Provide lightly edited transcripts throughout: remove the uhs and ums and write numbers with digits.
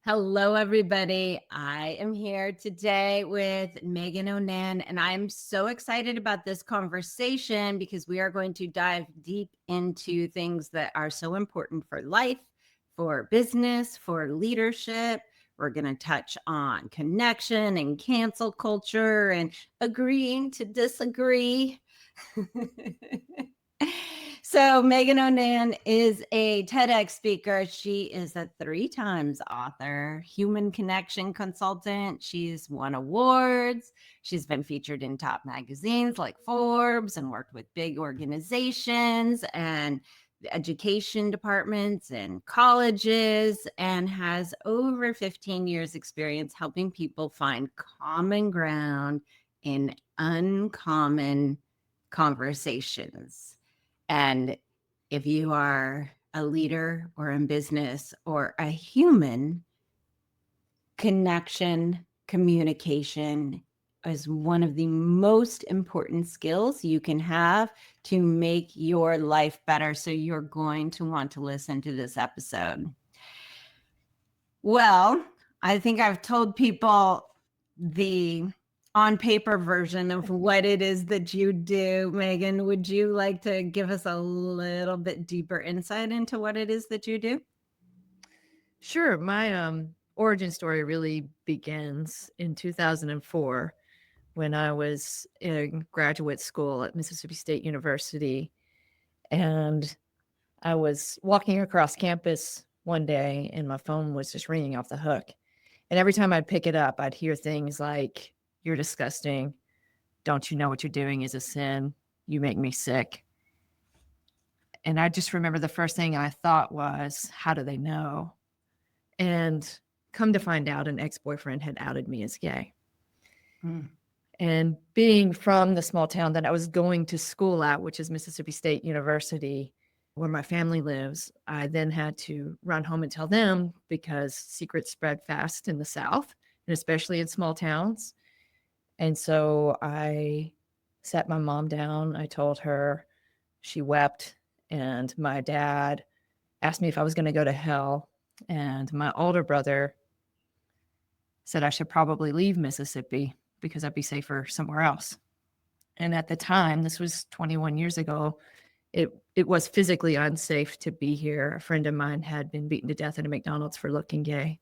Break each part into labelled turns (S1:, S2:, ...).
S1: Hello, everybody. I am here today with Megan Onan, and I'm so excited about this conversation because we are going to dive deep into things that are so important for life, for business, for leadership. We're going to touch on connection and cancel culture and agreeing to disagree. So Megan Onan is a TEDx speaker. She is a 3 times author, human connection consultant. She's won awards. She's been featured in top magazines like Forbes and worked with big organizations and education departments and colleges, and has over 15 years experience helping people find common ground in uncommon conversations. And if you are a leader or in business or a human, connection, communication is one of the most important skills you can have to make your life better. So you're going to want to listen to this episode. Well, I think I've told people the on paper version of what it is that you do. Megan, would you like to give us a little bit deeper insight into what it is that you do?
S2: Sure. My origin story really begins in 2004 when I was in graduate school at Mississippi State University. And I was walking across campus one day and my phone was just ringing off the hook. And every time I'd pick it up, I'd hear things like, "You're disgusting. Don't you know what you're doing is a sin? You make me sick." And I just remember the first thing I thought was, how do they know? And come to find out, an ex-boyfriend had outed me as gay. And being from the small town that I was going to school at, which is Mississippi State University, where my family lives, I then had to run home and tell them because secrets spread fast in the South, and especially in small towns. And so I sat my mom down. I told her. She wept. And my dad asked me if I was going to go to hell. And my older brother said I should probably leave Mississippi because I'd be safer somewhere else. And at the time, this was 21 years ago, it was physically unsafe to be here. A friend of mine had been beaten to death at a McDonald's for looking gay.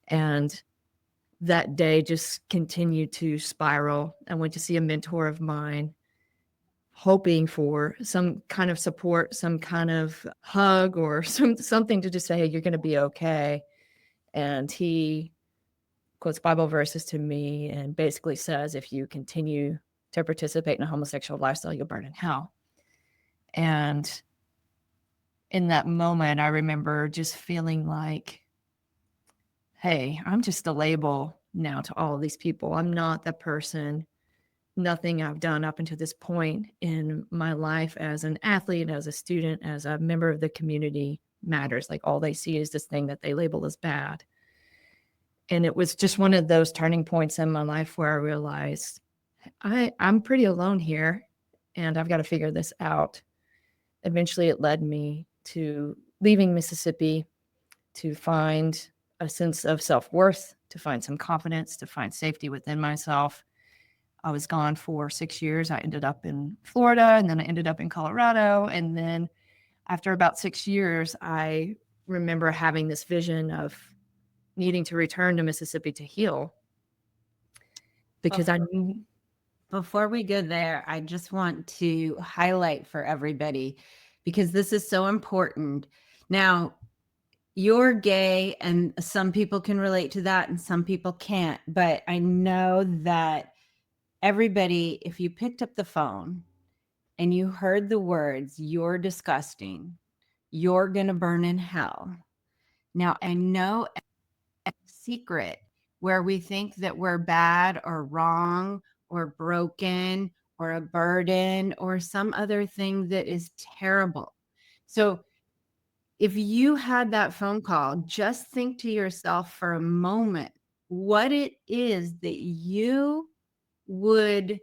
S2: And that day just continued to spiral. I went to see a mentor of mine, hoping for some kind of support, some kind of hug or something to just say, hey, you're going to be okay. And he quotes Bible verses to me and basically says, if you continue to participate in a homosexual lifestyle, you'll burn in hell. And in that moment, I remember just feeling like, hey, I'm just a label now to all of these people. I'm not the person. Nothing I've done up until this point in my life as an athlete, as a student, as a member of the community matters. Like all they see is this thing that they label as bad. And it was just one of those turning points in my life where I realized I'm pretty alone here and I've got to figure this out. Eventually, it led me to leaving Mississippi to find a sense of self-worth, to find some confidence, to find safety within myself. I was gone for 6 years. I ended up in Florida, and then I ended up in Colorado. And then after about 6 years, I remember having this vision of needing to return to Mississippi to heal because I knew.
S1: Before we go there, I just want to highlight for everybody, because this is so important. Now, you're gay, and some people can relate to that and some people can't. But I know that everybody, if you picked up the phone and you heard the words, you're disgusting, you're going to burn in hell. Now, I know a secret where we think that we're bad or wrong or broken or a burden or some other thing that is terrible. So if you had that phone call, just think to yourself for a moment what it is that you would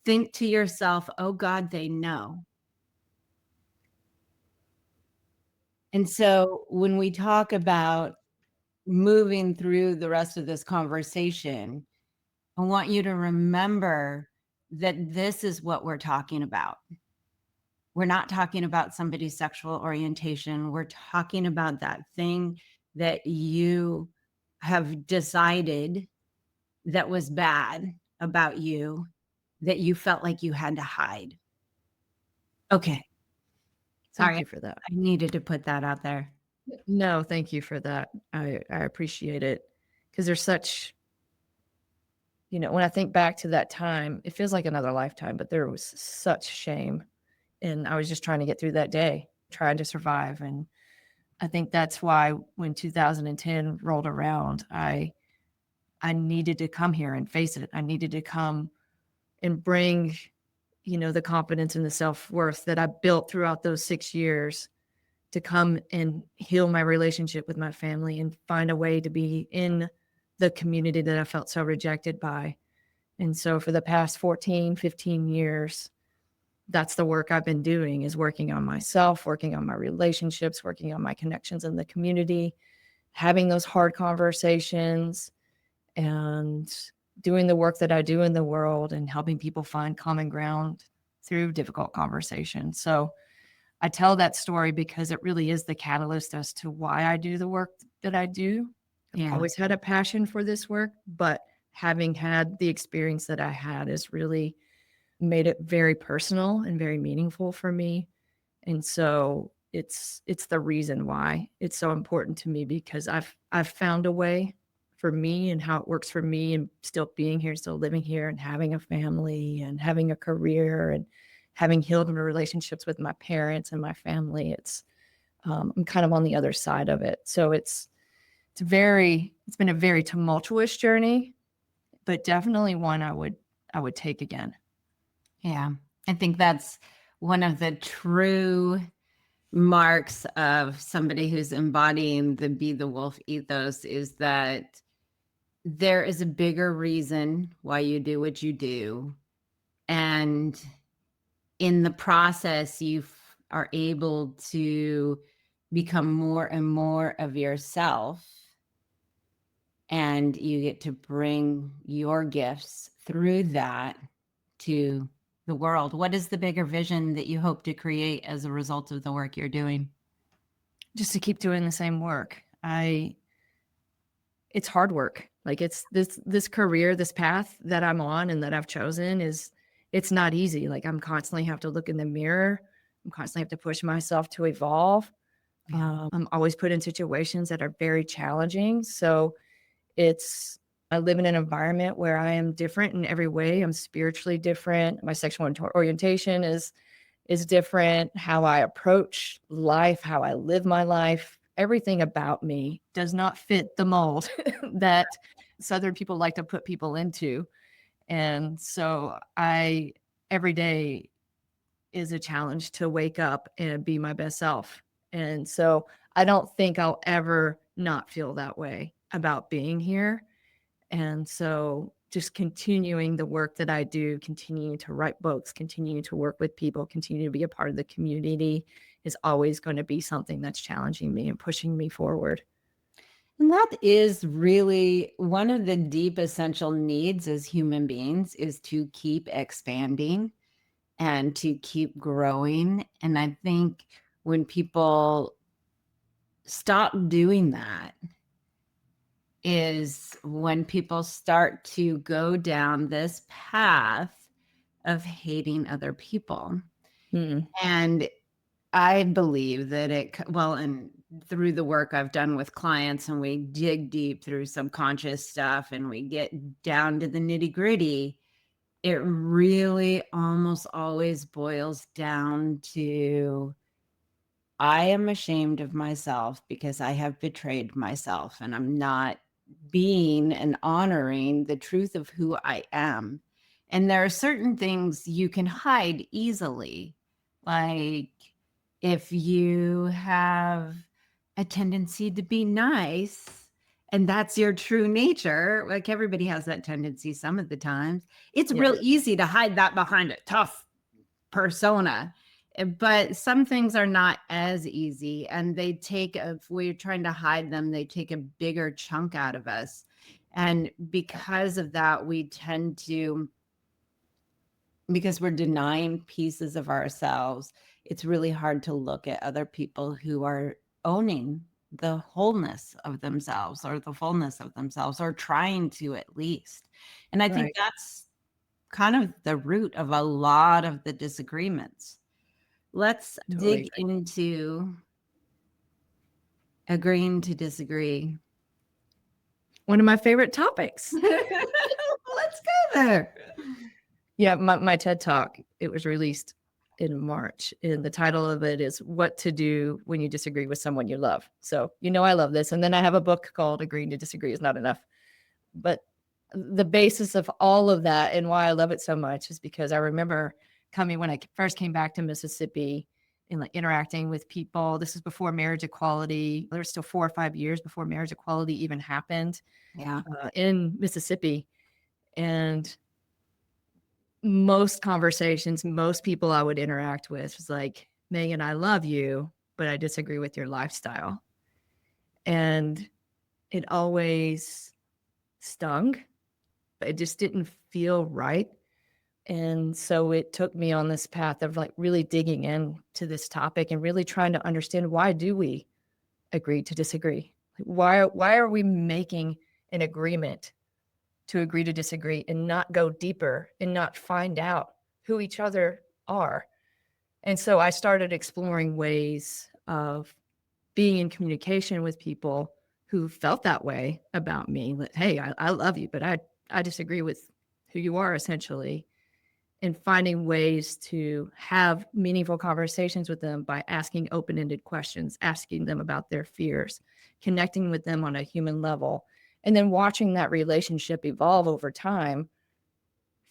S1: think to yourself, oh God, they know. And so when we talk about moving through the rest of this conversation, I want you to remember that this is what we're talking about. We're not talking about somebody's sexual orientation. We're talking about that thing that you have decided that was bad about you, that you felt like you had to hide. Okay.
S2: Thank
S1: Sorry,
S2: you for that.
S1: I needed to put that out there.
S2: No, thank you for that. I appreciate it, because there's such, when I think back to that time, it feels like another lifetime, but there was such shame. And I was just trying to get through that day, trying to survive. And I think that's why when 2010 rolled around, I needed to come here and face it. I needed to come and bring, the confidence and the self-worth that I built throughout those 6 years to come and heal my relationship with my family and find a way to be in the community that I felt so rejected by. And so for the past 14, 15 years, that's the work I've been doing, is working on myself, working on my relationships, working on my connections in the community, having those hard conversations, and doing the work that I do in the world and helping people find common ground through difficult conversations. So I tell that story because it really is the catalyst as to why I do the work that I do. I've
S1: Yeah.
S2: always had a passion for this work, but having had the experience that I had has really made it very personal and very meaningful for me. And so it's the reason why it's so important to me, because I've found a way for me and how it works for me, and still being here, still living here, and having a family and having a career and having healed relationships with my parents and my family. I'm kind of on the other side of it. So it's been a very tumultuous journey, but definitely one I would take again.
S1: Yeah. I think that's one of the true marks of somebody who's embodying the Be the Wolf ethos, is that there is a bigger reason why you do what you do. And in the process, you are able to become more and more of yourself. And you get to bring your gifts through that to the world. What is the bigger vision that you hope to create as a result of the work you're doing?
S2: Just to keep doing the same work. It's hard work. Like, it's this career, this path that I'm on and that I've chosen it's not easy. Like, I'm constantly have to look in the mirror. I'm constantly have to push myself to evolve.
S1: Yeah.
S2: I'm always put in situations that are very challenging. So I live in an environment where I am different in every way. I'm spiritually different. My sexual orientation is different. How I approach life, how I live my life, everything about me does not fit the mold that Southern people like to put people into. And so every day is a challenge to wake up and be my best self. And so I don't think I'll ever not feel that way about being here. And so just continuing the work that I do, continuing to write books, continuing to work with people, continue to be a part of the community is always going to be something that's challenging me and pushing me forward.
S1: And that is really one of the deep essential needs as human beings, is to keep expanding and to keep growing. And I think when people stop doing that is when people start to go down this path of hating other people. And I believe that and through the work I've done with clients, and we dig deep through subconscious stuff and we get down to the nitty gritty, it really almost always boils down to, I am ashamed of myself because I have betrayed myself, and I'm not being and honoring the truth of who I am. And there are certain things you can hide easily. Like, if you have a tendency to be nice and that's your true nature, like everybody has that tendency some of the times, it's real easy to hide that behind a tough persona. But some things are not as easy, and they take, if we're trying to hide them, they take a bigger chunk out of us. And because of that, we tend to, because we're denying pieces of ourselves, it's really hard to look at other people who are owning the wholeness of themselves or the fullness of themselves, or trying to at least. And I think
S2: Right.
S1: that's kind of the root of a lot of the disagreements. Let's
S2: Totally
S1: dig
S2: agree.
S1: into agreeing to disagree.
S2: One of my favorite topics.
S1: Let's go there.
S2: Yeah, my TED Talk, it was released in March, and the title of it is What to Do When You Disagree with Someone You Love. So, I love this. And then I have a book called Agreeing to Disagree is Not Enough. But the basis of all of that and why I love it so much is because I remember coming when I first came back to Mississippi and like interacting with people. This is before marriage equality. There was still 4 or 5 years before marriage equality even happened
S1: Yeah.
S2: in Mississippi. And most conversations, most people I would interact with was like, Megan, I love you, but I disagree with your lifestyle. And it always stung. It just didn't feel right. And so it took me on this path of like really digging into this topic and really trying to understand, why do we agree to disagree? Why are we making an agreement to agree to disagree and not go deeper and not find out who each other are? And so I started exploring ways of being in communication with people who felt that way about me. That, hey, I love you, but I disagree with who you are, essentially. And finding ways to have meaningful conversations with them by asking open-ended questions, asking them about their fears, connecting with them on a human level, and then watching that relationship evolve over time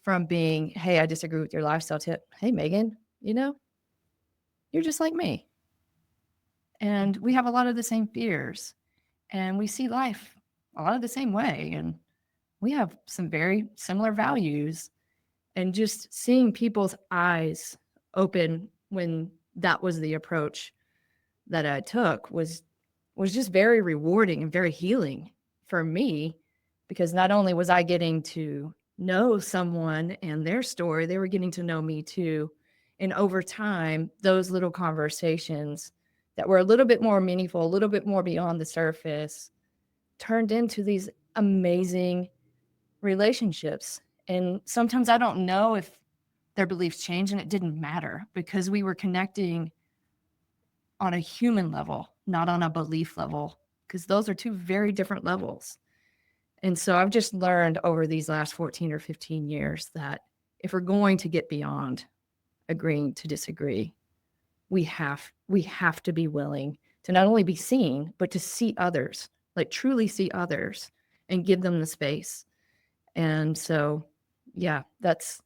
S2: from being, hey, I disagree with your lifestyle, to, hey, Megan, you're just like me. And we have a lot of the same fears, and we see life a lot of the same way. And we have some very similar values. And just seeing people's eyes open when that was the approach that I took was just very rewarding and very healing for me, because not only was I getting to know someone and their story, they were getting to know me too. And over time, those little conversations that were a little bit more meaningful, a little bit more beyond the surface, turned into these amazing relationships. And sometimes I don't know if their beliefs changed, and it didn't matter, because we were connecting on a human level, not on a belief level, because those are two very different levels. And so I've just learned over these last 14 or 15 years that if we're going to get beyond agreeing to disagree, we have to be willing to not only be seen, but to see others, like truly see others, and give them the space. And so, yeah, that's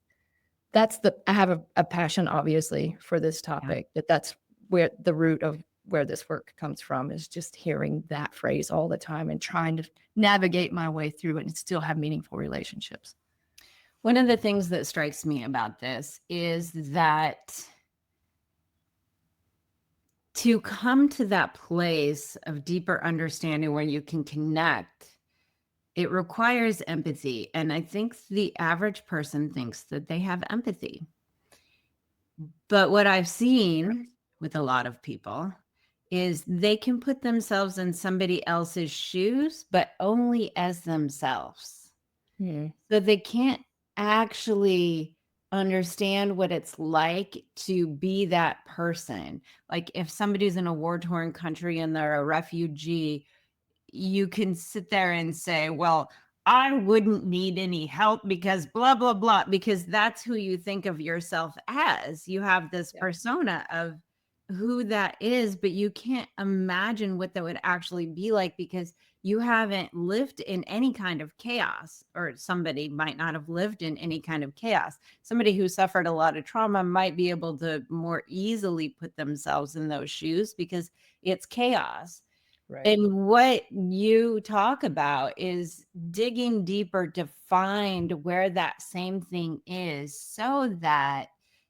S2: I have a passion, obviously, for this topic. That's where the root of where this work comes from, is just hearing that phrase all the time and trying to navigate my way through it and still have meaningful relationships.
S1: One of the things that strikes me about this is that to come to that place of deeper understanding where you can connect, it requires empathy. And I think the average person thinks that they have empathy. But what I've seen with a lot of people is they can put themselves in somebody else's shoes, but only as themselves. So they can't actually understand what it's like to be that person. Like if somebody's in a war-torn country and they're a refugee, you can sit there and say, well, I wouldn't need any help because blah, blah, blah, because that's who you think of yourself as. You have this persona of who that is, but you can't imagine what that would actually be like because you haven't lived in any kind of chaos, or somebody might not have lived in any kind of chaos. Somebody who suffered a lot of trauma might be able to more easily put themselves in those shoes because it's chaos.
S2: Right.
S1: And what you talk about is digging deeper to find where that same thing is, so that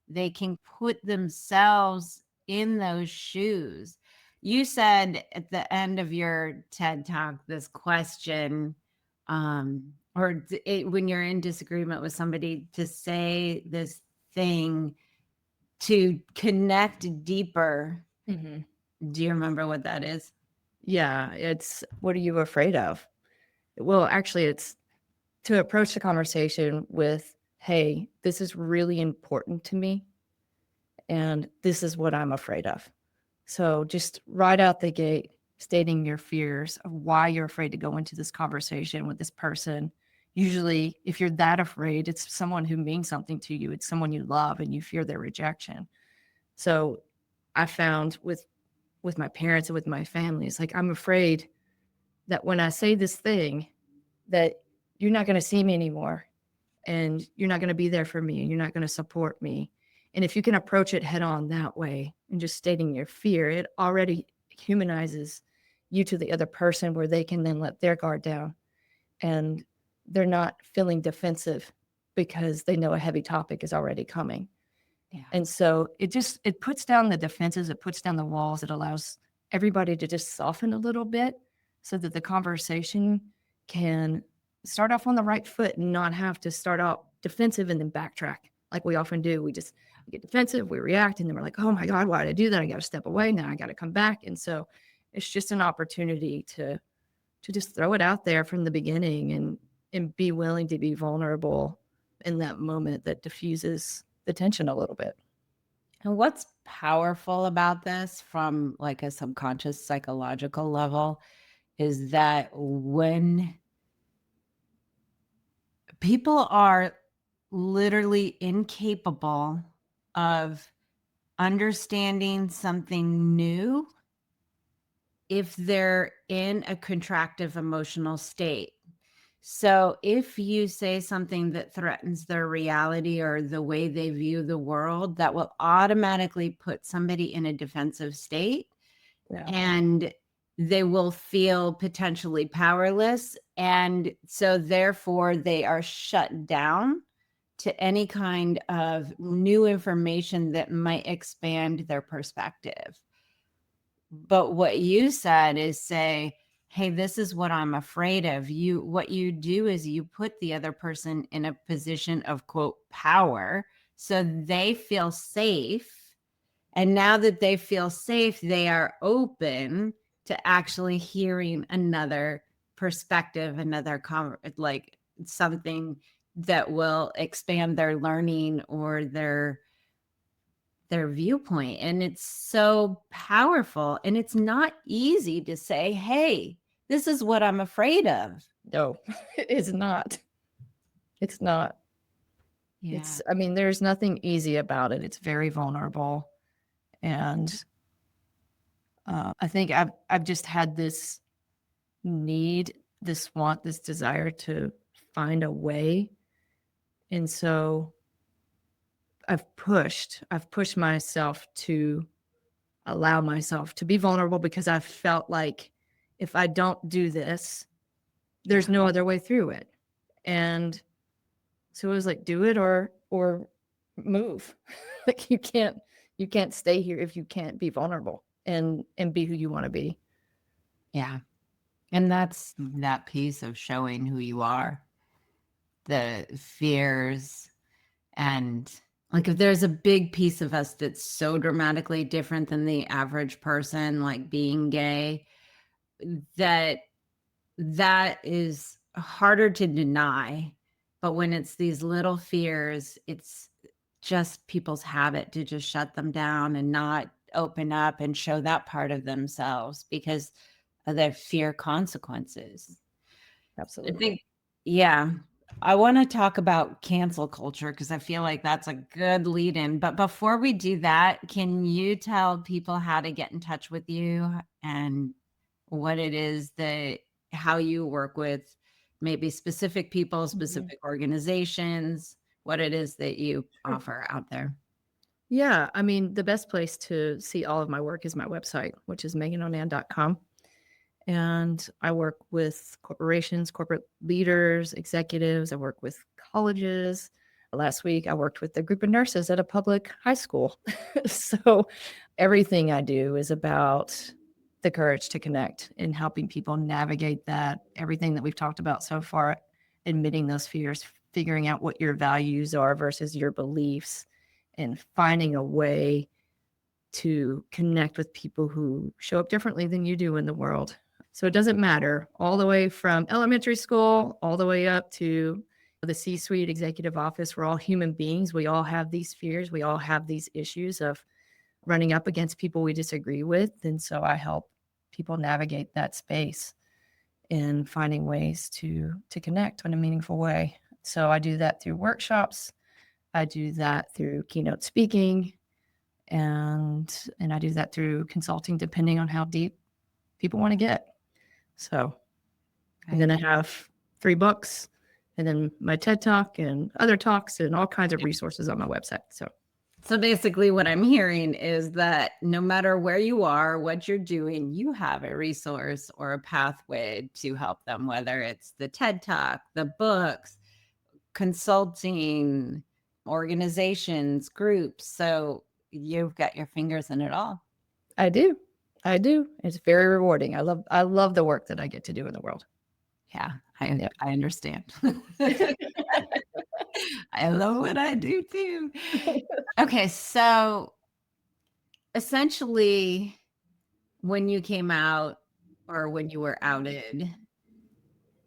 S1: they can put themselves in those shoes. You said at the end of your TED talk this question, when you're in disagreement with somebody, to say this thing to connect deeper.
S2: Mhm.
S1: Do you remember what that is?
S2: Yeah, it's what are you afraid of? Well, actually, it's to approach the conversation with, hey, this is really important to me, and this is what I'm afraid of. So just right out the gate, stating your fears of why you're afraid to go into this conversation with this person. Usually, if you're that afraid, it's someone who means something to you. It's someone you love and you fear their rejection. So I found with my parents and with my family, it's like I'm afraid that when I say this thing, that you're not going to see me anymore and you're not going to be there for me and you're not going to support me. And if you can approach it head on that way and just stating your fear, it already humanizes you to the other person where they can then let their guard down and they're not feeling defensive because they know a heavy topic is already coming.
S1: Yeah.
S2: And so it puts down the defenses, it puts down the walls, it allows everybody to just soften a little bit so that the conversation can start off on the right foot and not have to start out defensive and then backtrack like we often do. We get defensive, we react, and then we're like, oh my God, why did I do that? I got to step away. Now I got to come back. And so it's just an opportunity to just throw it out there from the beginning and be willing to be vulnerable in that moment that diffuses the tension a little bit.
S1: And what's powerful about this from like a subconscious psychological level is that when people are literally incapable of understanding something new, if they're in a contractive emotional state. So if you say something that threatens their reality or the way they view the world, that will automatically put somebody in a defensive state.
S2: Yeah.
S1: And they will feel potentially powerless. And so therefore they are shut down to any kind of new information that might expand their perspective. But what you said is say, hey, this is what I'm afraid of. What you do is you put the other person in a position of quote power so they feel safe. And now that they feel safe, they are open to actually hearing another perspective, like something that will expand their learning or their viewpoint. And it's so powerful. And it's not easy to say, hey, this is what I'm afraid of.
S2: No, it's not. It's not.
S1: Yeah.
S2: I mean, there's nothing easy about it. It's very vulnerable. And I think I've just had this need, this want, this desire to find a way. And so I've pushed myself to allow myself to be vulnerable because I've felt like if I don't do this, there's no other way through it. And so it was like, do it or move. Like you can't stay here if you can't be vulnerable and be who you want to be.
S1: Yeah. And that's that piece of showing who you are, the fears. And like if there's a big piece of us that's so dramatically different than the average person, like being gay, that is harder to deny. But when it's these little fears, it's just people's habit to just shut them down and not open up and show that part of themselves because of their fear consequences.
S2: Absolutely.
S1: I think, yeah. I want to talk about cancel culture because I feel like that's a good lead in. But before we do that, can you tell people how to get in touch with you and what it is how you work with maybe specific people, specific organizations, what it is that you offer out there?
S2: Yeah. I mean, the best place to see all of my work is my website, which is meganonan.com. And I work with corporations, corporate leaders, executives. I work with colleges. Last week, I worked with a group of nurses at a public high school. So everything I do is about the courage to connect and helping people navigate that. Everything that we've talked about so far, admitting those fears, figuring out what your values are versus your beliefs, and finding a way to connect with people who show up differently than you do in the world. So it doesn't matter, all the way from elementary school, all the way up to the C-suite executive office. We're all human beings. We all have these fears. We all have these issues of running up against people we disagree with. And so I help people navigate that space and finding ways to connect in a meaningful way. So I do that through workshops. I do that through keynote speaking, and I do that through consulting, depending on how deep people want to get. So, and then I have 3 books, and then my TED Talk and other talks and all kinds of resources on my website.
S1: So basically what I'm hearing is that no matter where you are, what you're doing, you have a resource or a pathway to help them, whether it's the TED Talk, the books, consulting, organizations, groups. So you've got your fingers in it all.
S2: I do. It's very rewarding. I love the work that I get to do in the world.
S1: Yeah, I understand. I love what I do too. Okay, so essentially, when you came out or when you were outed,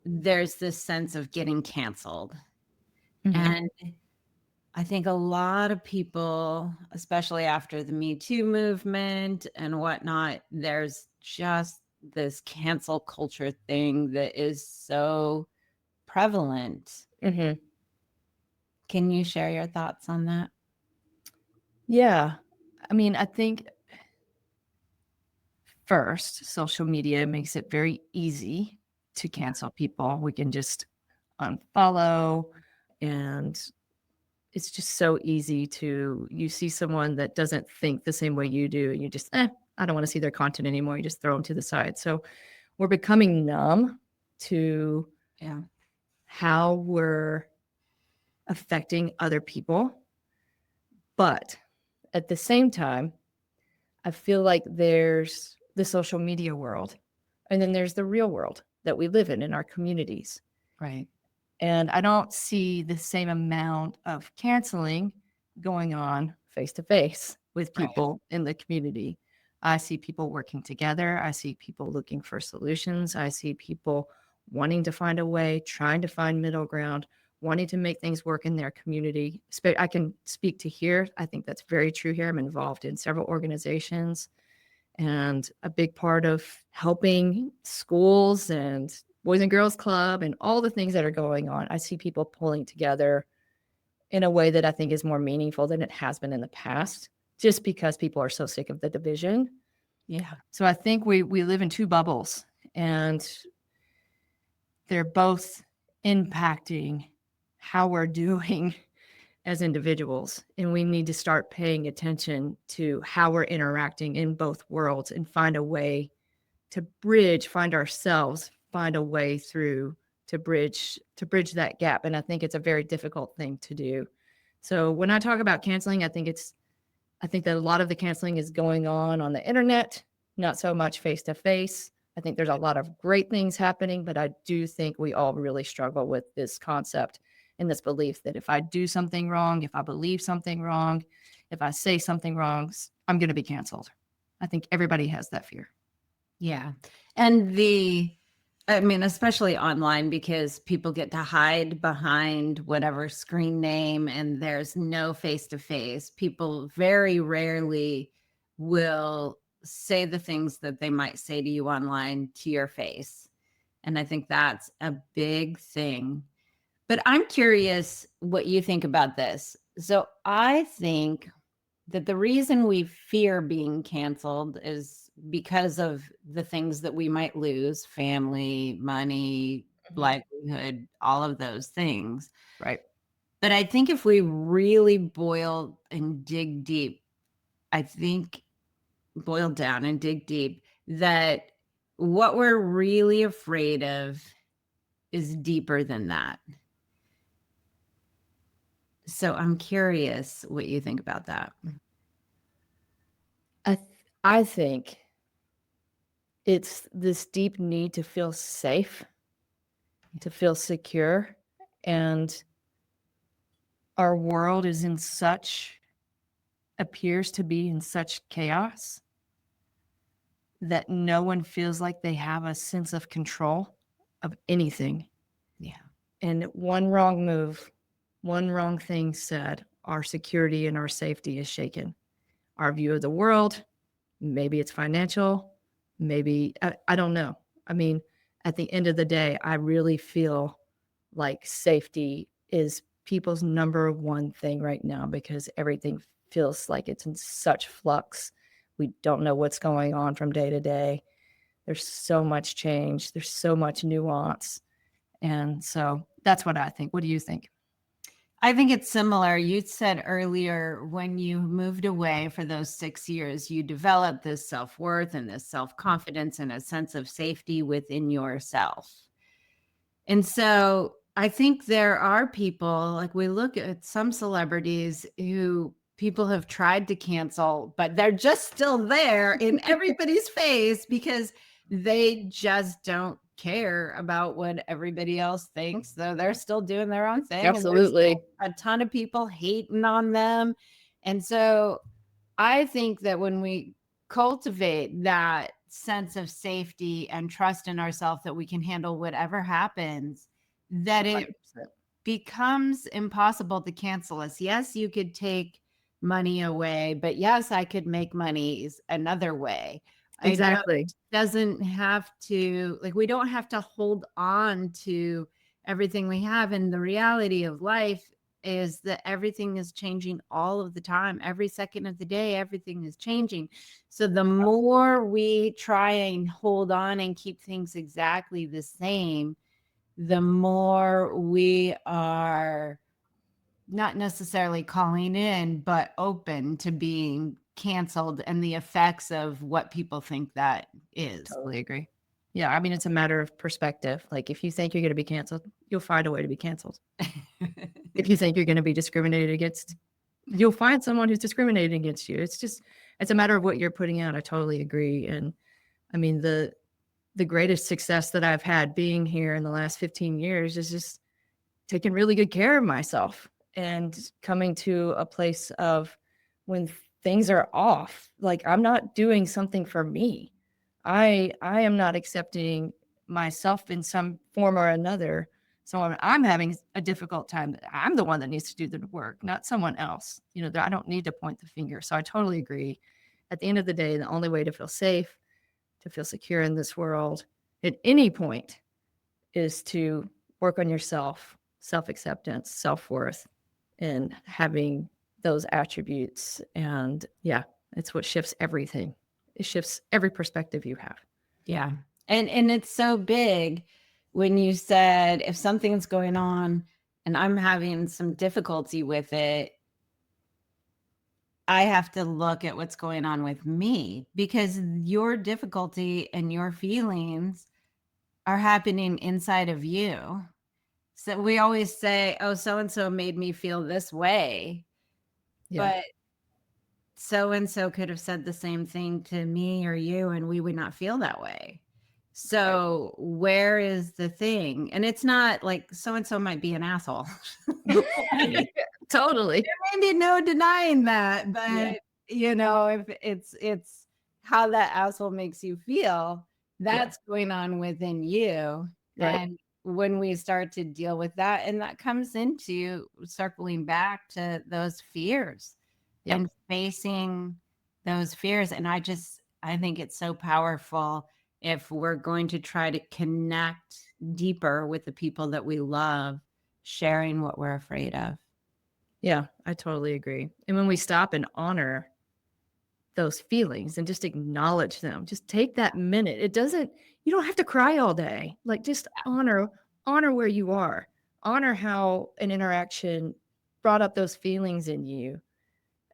S1: there's this sense of getting canceled.
S2: Mhm.
S1: And I think a lot of people, especially after the Me Too movement and whatnot, there's just this cancel culture thing that is so prevalent.
S2: Mhm.
S1: Can you share your thoughts on that?
S2: Yeah. I mean, I think first, social media makes it very easy to cancel people. We can just unfollow, and it's just so easy to, you see someone that doesn't think the same way you do, and you just, I don't want to see their content anymore. You just throw them to the side. So we're becoming numb to
S1: Yeah.
S2: how we're affecting other people. But at the same time, I feel like there's the social media world, and then there's the real world that we live in our communities.
S1: Right.
S2: And I don't see the same amount of canceling going on face to face with
S1: Right.
S2: people in the community. I see people working together. I see people looking for solutions. I see people wanting to find a way, trying to find middle ground, wanting to make things work in their community. I can speak to here. I think that's very true here. I'm involved in several organizations, and a big part of helping schools and Boys and Girls Club and all the things that are going on. I see people pulling together in a way that I think is more meaningful than it has been in the past, just because people are so sick of the division.
S1: Yeah.
S2: So I think we live in 2 bubbles, and they're both impacting how we're doing as individuals. And we need to start paying attention to how we're interacting in both worlds and find a way to find ourselves, find a way through to bridge that gap. And I think it's a very difficult thing to do. So when I talk about canceling, I think that a lot of the canceling is going on the internet, not so much face to face. I think there's a lot of great things happening, but I do think we all really struggle with this concept and this belief that if I do something wrong, if I believe something wrong, if I say something wrong, I'm going to be canceled. I think everybody has that fear.
S1: Yeah. And especially online, because people get to hide behind whatever screen name and there's no face to face. People very rarely will say the things that they might say to you online to your face. And I think that's a big thing. But I'm curious what you think about this. So I think that the reason we fear being canceled is because of the things that we might lose: family, money, livelihood, all of those things.
S2: Right.
S1: But I think if we really boil and dig deep, I think boil down and dig deep, that what we're really afraid of is deeper than that. So I'm curious what you think about that.
S2: I think it's this deep need to feel safe, to feel secure, and our world is in such appears to be in such chaos that no one feels like they have a sense of control of anything.
S1: Yeah.
S2: And one wrong move, one wrong thing said, our security and our safety is shaken. Our view of the world, maybe it's financial, maybe, I don't know. I mean, at the end of the day, I really feel like safety is people's number one thing right now because everything feels like it's in such flux. We don't know what's going on from day to day. There's so much change, there's so much nuance. And so that's what I think. What do you think?
S1: I think it's similar. You said earlier when you moved away for those 6 years, you developed this self worth and this self confidence and a sense of safety within yourself. And so I think there are people, like we look at some celebrities who people have tried to cancel, but they're just still there in everybody's face because they just don't care about what everybody else thinks. So they're still doing their own thing. And there's
S2: Absolutely.
S1: a ton of people hating on them. And so I think that when we cultivate that sense of safety and trust in ourselves that we can handle whatever happens, that it
S2: 100%.
S1: becomes impossible to cancel us. Yes, you could take money away, but yes, I could make money another way.
S2: Exactly.
S1: Doesn't have to, like, we don't have to hold on to everything we have. And the reality of life is that everything is changing all of the time. Every second of the day, everything is changing. So the more we try and hold on and keep things exactly the same, the more we are not necessarily calling in, but open to being canceled and the effects of what people think that is.
S2: Totally agree. Yeah, I mean, it's a matter of perspective. Like, if you think you're going to be canceled, you'll find a way to be canceled. If you think you're going to be discriminated against, you'll find someone who's discriminating against you. It's a matter of what you're putting out. I totally agree. And I mean, the greatest success that I've had being here in the last 15 years is just taking really good care of myself and coming to a place of when things are off, like I'm not doing something for me. I am not accepting myself in some form or another. So I'm having a difficult time. I'm the one that needs to do the work, not someone else. You know, I don't need to point the finger. So I totally agree. At the end of the day, the only way to feel safe, to feel secure in this world at any point is to work on yourself, self-acceptance, self-worth, and having those attributes. And yeah, it's what shifts everything. It shifts every perspective you have.
S1: Yeah. And it's so big when you said if something's going on and I'm having some difficulty with it, I have to look at what's going on with me because your difficulty and your feelings are happening inside of you. So we always say, oh, so and so made me feel this way.
S2: Yeah.
S1: But so and so could have said the same thing to me or you, and we would not feel that way. So where is the thing? And it's not like so and so might be an asshole.
S2: Totally.
S1: There may be no denying that, but
S2: Yeah.
S1: if it's how that asshole makes you feel, that's going on within you.
S2: Right.
S1: And when we start to deal with that, and that comes into circling back to those fears
S2: Yep.
S1: and facing those fears. And I think it's so powerful if we're going to try to connect deeper with the people that we love, sharing what we're afraid of.
S2: Yeah, I totally agree. And when we stop and honor those feelings and just acknowledge them, just take that minute. You don't have to cry all day. Like, just honor where you are. Honor how an interaction brought up those feelings in you.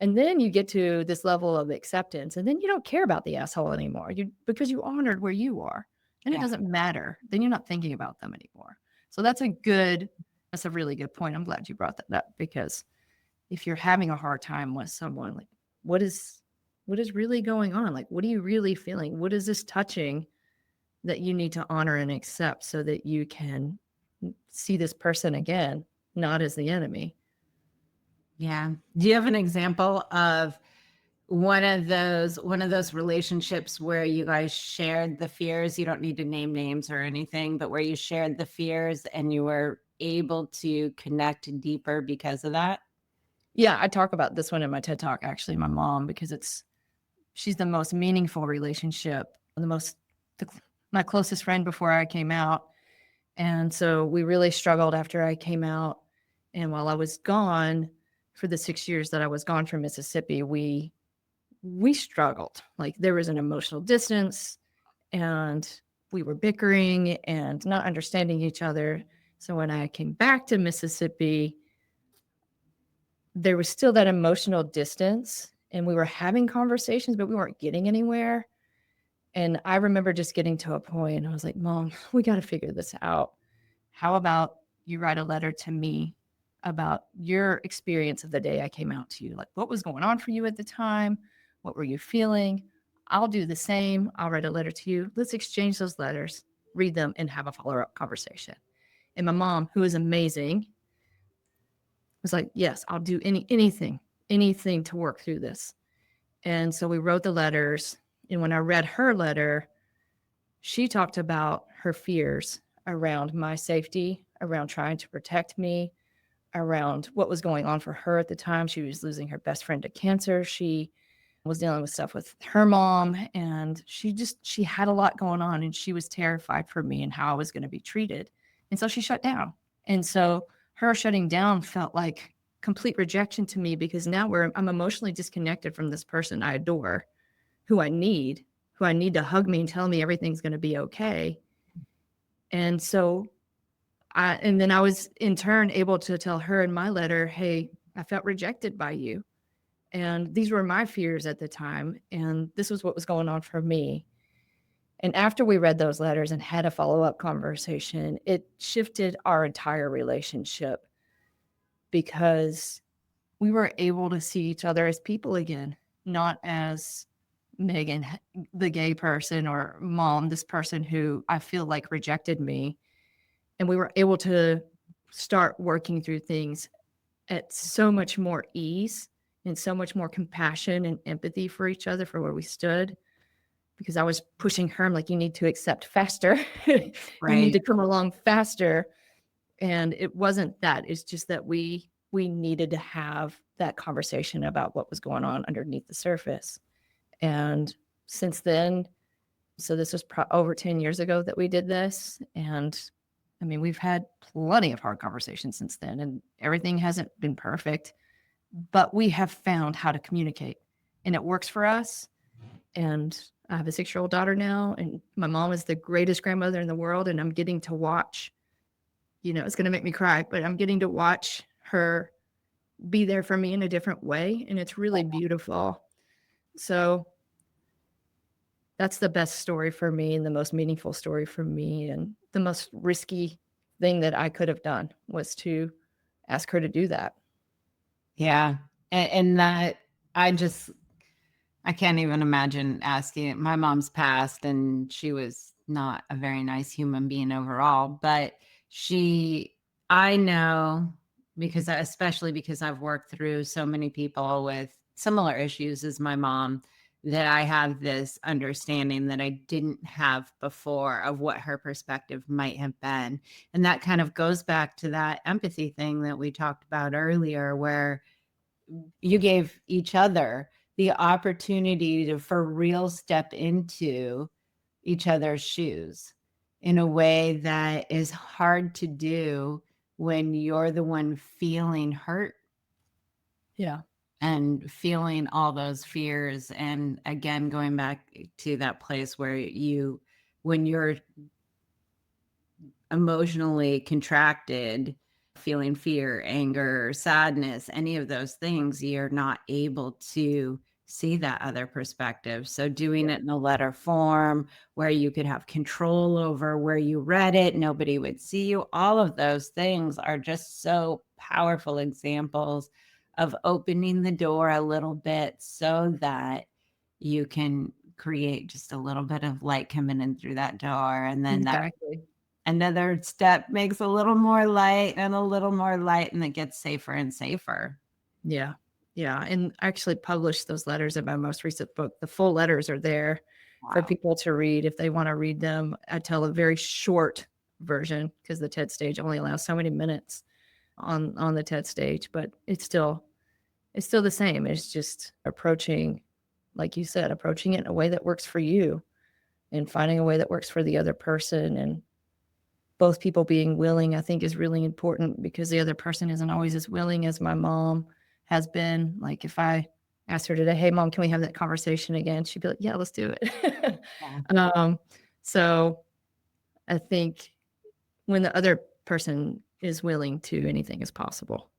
S2: And then you get to this level of acceptance, and then you don't care about the asshole anymore. Because you honored where you are. And it doesn't matter. Then you're not thinking about them anymore. So that's a really good point. I'm glad you brought that up because if you're having a hard time with someone, like what is really going on? Like, what are you really feeling? What is this touching that you need to honor and accept so that you can see this person again, not as the enemy?
S1: Yeah. Do you have an example of one of those relationships where you guys shared the fears? You don't need to name names or anything, but where you shared the fears and you were able to connect deeper because of that?
S2: Yeah, I talk about this one in my TED Talk, actually, my mom, because she's the most meaningful relationship, my closest friend before I came out. And so we really struggled after I came out. And while I was gone for the 6 years that I was gone from Mississippi, we struggled. Like there was an emotional distance and we were bickering and not understanding each other. So when I came back to Mississippi, there was still that emotional distance and we were having conversations, but we weren't getting anywhere. And I remember just getting to a point, I was like, Mom, we got to figure this out. How about you write a letter to me about your experience of the day I came out to you? Like, what was going on for you at the time? What were you feeling? I'll do the same. I'll write a letter to you. Let's exchange those letters, read them, and have a follow-up conversation. And my mom, who is amazing, was like, yes, I'll do anything to work through this. And so we wrote the letters. And when I read her letter, she talked about her fears around my safety, around trying to protect me, around what was going on for her at the time. She was losing her best friend to cancer. She was dealing with stuff with her mom, and she had a lot going on, and she was terrified for me and how I was going to be treated. And so she shut down. And so her shutting down felt like complete rejection to me, because now I'm emotionally disconnected from this person I adore, who I need to hug me and tell me everything's going to be okay. And so then I was in turn able to tell her in my letter, hey, I felt rejected by you. And these were my fears at the time. And this was what was going on for me. And after we read those letters and had a follow-up conversation, it shifted our entire relationship, because we were able to see each other as people again, not as Megan, the gay person, or Mom, this person who I feel like rejected me. And we were able to start working through things at so much more ease and so much more compassion and empathy for each other, for where we stood, because I was pushing her. I'm like, you need to accept faster. You need to come along faster. And it wasn't that. It's just that we needed to have that conversation about what was going on underneath the surface. And since then, so this was over 10 years ago that we did this. And I mean, we've had plenty of hard conversations since then, and everything hasn't been perfect, but we have found how to communicate, and it works for us. And I have a 6-year-old daughter now, and my mom is the greatest grandmother in the world. And I'm getting to watch, it's going to make me cry, but I'm getting to watch her be there for me in a different way. And it's really beautiful. So that's the best story for me, and the most meaningful story for me. And the most risky thing that I could have done was to ask her to do that.
S1: Yeah. And that I can't even imagine asking. My mom's passed, and she was not a very nice human being overall, but I know, especially because I've worked through so many people with similar issues as my mom, that I have this understanding that I didn't have before of what her perspective might have been. And that kind of goes back to that empathy thing that we talked about earlier, where you gave each other the opportunity to for real step into each other's shoes in a way that is hard to do when you're the one feeling hurt.
S2: Yeah.
S1: And feeling all those fears. And again, going back to that place where when you're emotionally contracted, feeling fear, anger, sadness, any of those things, you're not able to see that other perspective. So doing it in a letter form where you could have control over where you read it, nobody would see you, all of those things are just so powerful examples of opening the door a little bit so that you can create just a little bit of light coming in through that door. And then that
S2: Exactly.
S1: another step makes a little more light and a little more light, and it gets safer and safer.
S2: Yeah. Yeah. And I actually published those letters in my most recent book. The full letters are there for
S1: Wow.
S2: people to read if they want to read them. I tell a very short version because the TED stage only allows so many minutes on the TED stage, but it's still the same. It's just approaching, like you said, approaching it in a way that works for you and finding a way that works for the other person, and both people being willing, I think, is really important because the other person isn't always as willing as my mom has been. Like if I asked her today, "Hey mom, can we have that conversation again?" She'd be like, "Yeah, let's do it."
S1: Yeah.
S2: So I think when the other person is willing to, anything is possible.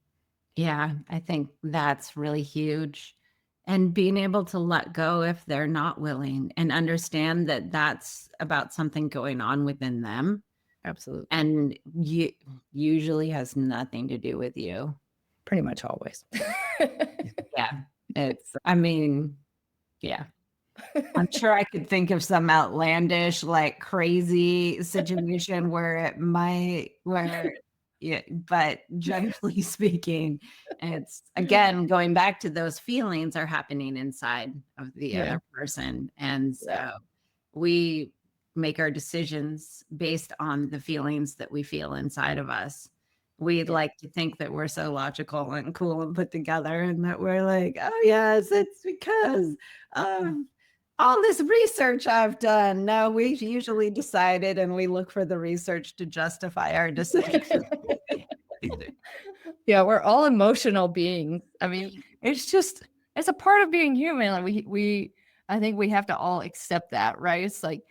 S1: Yeah, I think that's really huge. And being able to let go if they're not willing and understand that that's about something going on within them
S2: Absolutely.
S1: and usually has nothing to do with you.
S2: Pretty much always.
S1: Yeah. I mean, yeah. I'm sure I could think of some outlandish, like crazy situation where yeah, but generally speaking, it's again going back to those feelings are happening inside of the
S2: Yeah.
S1: other person. And
S2: Yeah.
S1: so we make our decisions based on the feelings that we feel inside of us. We'd
S2: Yeah.
S1: like to think that we're so logical and cool and put together and that we're like, oh, yes, it's because of all this research I've done. No, we've usually decided and we look for the research to justify our decision.
S2: Yeah, we're all emotional beings. I mean, it's a part of being human. Like I think we have to all accept that, right? It's like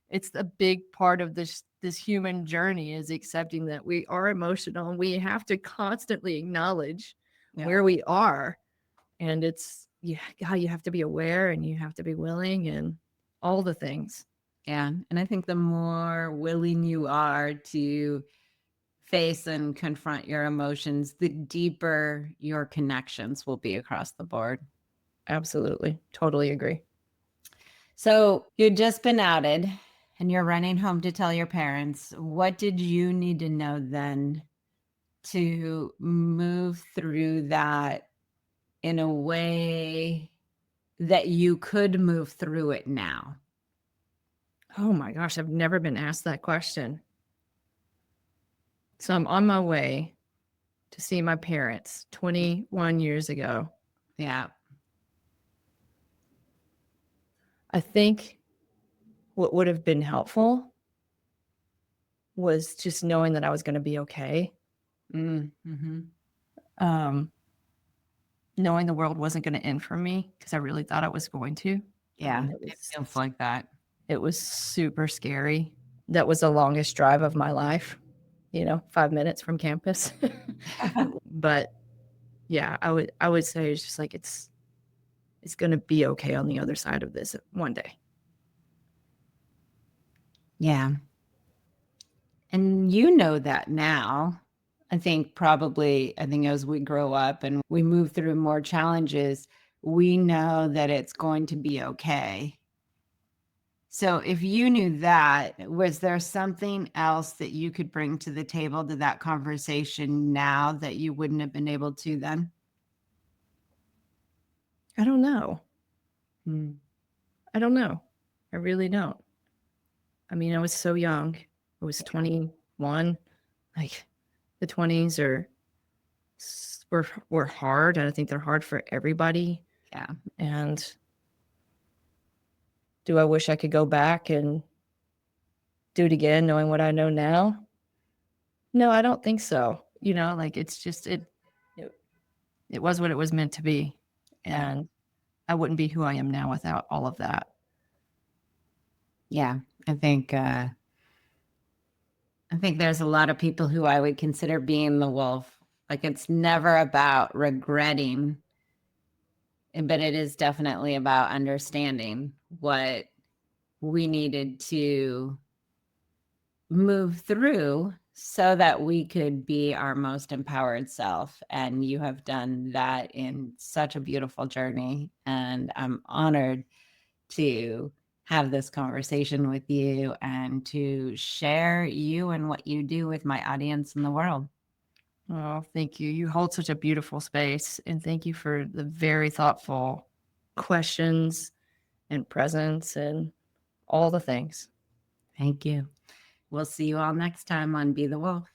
S2: it's a big part of this human journey is accepting that we are emotional and we have to constantly acknowledge
S1: Yeah.
S2: where we are. And it's God, you have to be aware and you have to be willing and all the things.
S1: Yeah. And I think the more willing you are to face and confront your emotions, the deeper your connections will be across the board.
S2: Absolutely. Totally agree.
S1: So you'd just been outed and you're running home to tell your parents. What did you need to know then to move through that in a way that you could move through it now?
S2: Oh my gosh, I've never been asked that question. So I'm on my way to see my parents 21 years ago.
S1: Yeah.
S2: I think what would have been helpful was just knowing that I was going to be okay.
S1: Mm-hmm.
S2: Knowing the world wasn't going to end for me because I really thought it was going to.
S1: Yeah, it feels like that.
S2: It was super scary. That was the longest drive of my life, 5 minutes from campus. But yeah, I would say it's just like it's going to be okay on the other side of this one day.
S1: Yeah. And you know that now. I think as we grow up and we move through more challenges, we know that it's going to be okay. So if you knew that, was there something else that you could bring to the table to that conversation now that you wouldn't have been able to then?
S2: I don't know.
S1: Mm.
S2: I don't know. I really don't. I mean, I was so young. I was 21. Like the 20s were hard, and I think they're hard for everybody.
S1: Yeah.
S2: And do I wish I could go back and do it again knowing what I know now? No, I don't think so. Like it's just it was what it was meant to be.
S1: Yeah.
S2: And I wouldn't be who I am now without all of that.
S1: Yeah. I think there's a lot of people who I would consider being the wolf. Like it's never about regretting, but it is definitely about understanding what we needed to move through so that we could be our most empowered self. And you have done that in such a beautiful journey. And I'm honored to have this conversation with you and to share you and what you do with my audience in the world.
S2: Oh, thank you. You hold such a beautiful space. And thank you for the very thoughtful questions and presence and all the things.
S1: Thank you. We'll see you all next time on Be the Wolf.